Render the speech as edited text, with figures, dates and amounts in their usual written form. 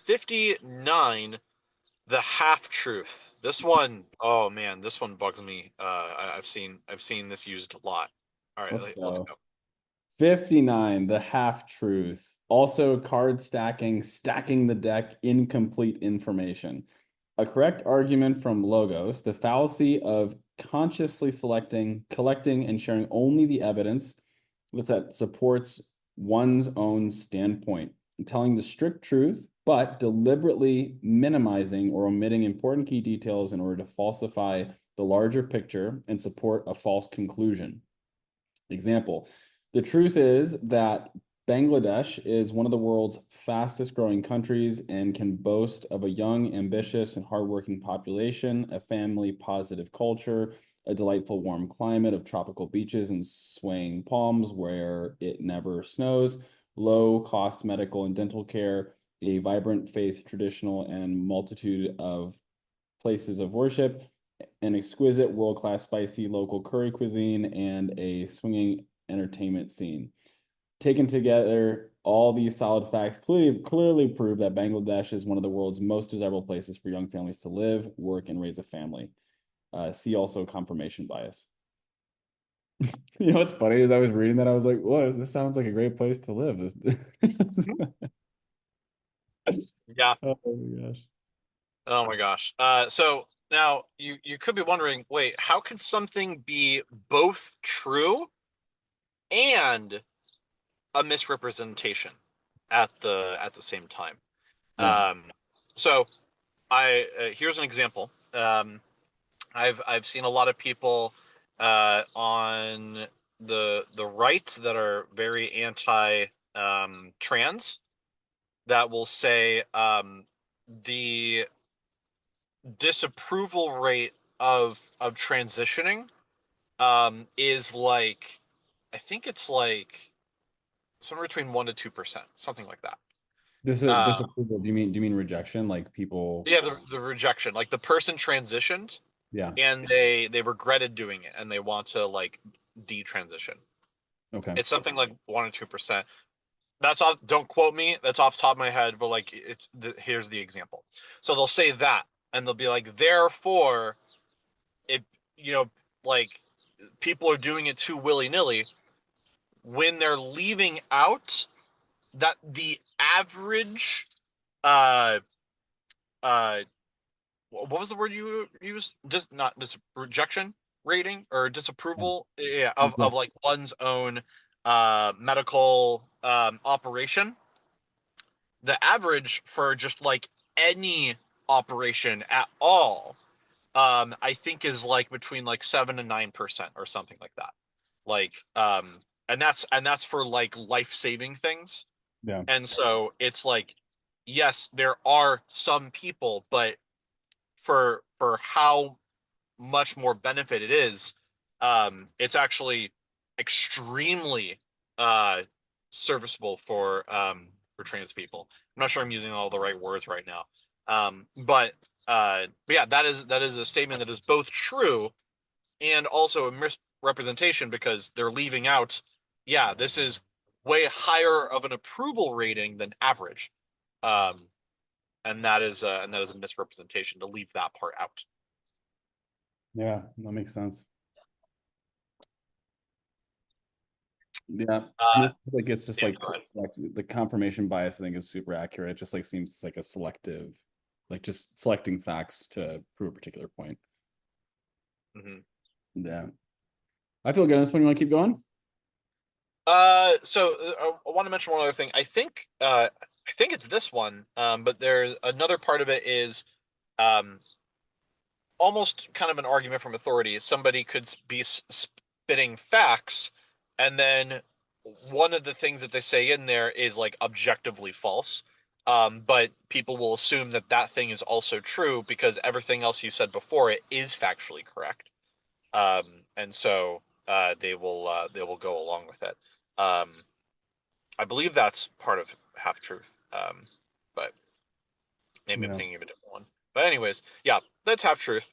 59, the half truth. This one, oh man, this one bugs me. I've seen this used a lot. All right, Let's let's go. go. 59, the half truth. Also, card stacking, stacking the deck, incomplete information. A correct argument from Logos, the fallacy of consciously selecting, collecting, and sharing only the evidence that supports one's own standpoint, telling the strict truth, but deliberately minimizing or omitting important key details in order to falsify the larger picture and support a false conclusion. Example, the truth is that Bangladesh is one of the world's fastest growing countries and can boast of a young, ambitious, and hardworking population, a family positive culture, a delightful warm climate of tropical beaches and swaying palms where it never snows, low cost medical and dental care, a vibrant faith, traditional, and multitude of places of worship, an exquisite world-class spicy local curry cuisine, and a swinging entertainment scene. Taken together, all these solid facts clearly prove that Bangladesh is one of the world's most desirable places for young families to live, work, and raise a family. See also confirmation bias. You know what's funny is I was reading that, I was like, "What? This sounds like a great place to live." Yeah. Oh my gosh. Oh my gosh. So now you could be wondering, wait, how can something be both true and a misrepresentation at the same time? Yeah. Um, so I here's an example. I've seen a lot of people on the right that are very anti trans that will say the disapproval rate of transitioning is like, I think it's like somewhere between 1 to 2%, something like that. Uh, Disapproval. Do you mean rejection? Like people, yeah, the rejection, like the person transitioned yeah. and they regretted doing it and they want to like detransition. Okay. It's something like 1 or 2%. That's off. Don't quote me. That's off the top of my head. But like, here's the example. So they'll say that, and they'll be like, therefore, it, you know, like people are doing it too willy nilly when they're leaving out that the average, uh, uh, what was the word you used? Just not rejection rating or Yeah. disapproval, yeah, Yeah. of like one's own medical operation. The average for just like any operation at all, I think is like between like 7 and 9% or something like that. Like, and that's for like life-saving things. Yeah. And so it's like, yes, there are some people, but for how much more benefit it is, it's actually extremely uh, serviceable for trans people. I'm not sure I'm using all the right words right now, but yeah, that is a statement that is both true and also a misrepresentation because they're leaving out. Yeah, this is way higher of an approval rating than average, um, and that is a misrepresentation to leave that part out. Yeah, that makes sense. Yeah, to Uh, me, like it's just yeah, like go ahead. the confirmation bias. I think is super accurate. It just like seems like a selective, like just selecting facts to prove a particular point. Mm-hmm. Yeah, I feel good on this one. You want to keep going? I want to mention one other thing. I think it's this one, but there's another part of it is um, almost kind of an argument from authority. Somebody could be spitting facts, and then one of the things that they say in there is like objectively false. But people will assume that that thing is also true because everything else you said before it is factually correct. And so they will go along with it. Um, I believe that's part of half truth. But maybe I'm Yeah. thinking of a different one. But anyways, yeah, that's half truth.